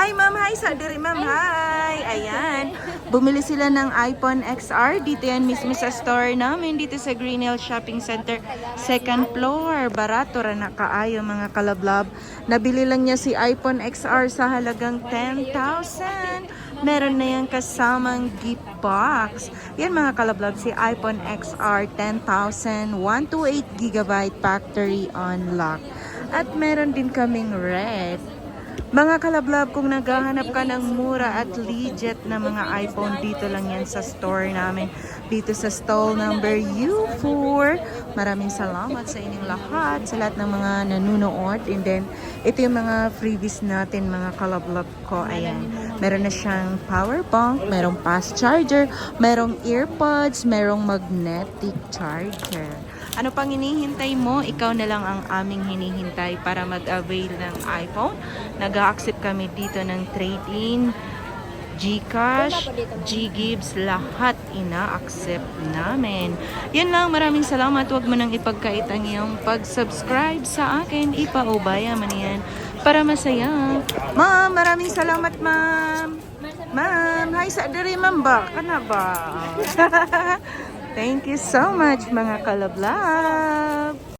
Hi ma'am, hi sa diri ma'am, hi. Ayan. Bumili sila ng iPhone XR. Dito yan mismo sa store namin. Dito sa Green Hill Shopping Center. Second floor. Barato ra na kaayo mga kalablab. Nabili lang niya si iPhone XR sa halagang 10,000. Meron na yan kasamang gift box. Yan mga kalablab, si iPhone XR 10,000. 128GB factory unlock. At meron din kaming red. Mga kalablab, kung naghahanap ka ng mura at legit na mga iPhone, dito lang yan sa store namin. Dito sa stall number U4. Maraming salamat sa inyong lahat, sa lahat ng mga nanunood. And then, ito yung mga freebies natin, mga kalablab ko. Ayan. Meron na siyang power bank, merong fast charger, merong earpods, merong magnetic charger. Ano pang hinihintay mo? Ikaw na lang ang aming hinihintay para mag-avail ng iPhone. Nag-accept kami dito ng trade-in, GCash, GGives, lahat ina-accept namin. Yan lang, maraming salamat. Huwag mo nang ipagkait ang iyong pag-subscribe sa akin. Ipaubaya man yan para masaya. Ma'am, maraming salamat ma'am. Ma'am, hi sa diri ma'am ba? Kana ba? Thank you so much mga kalablab.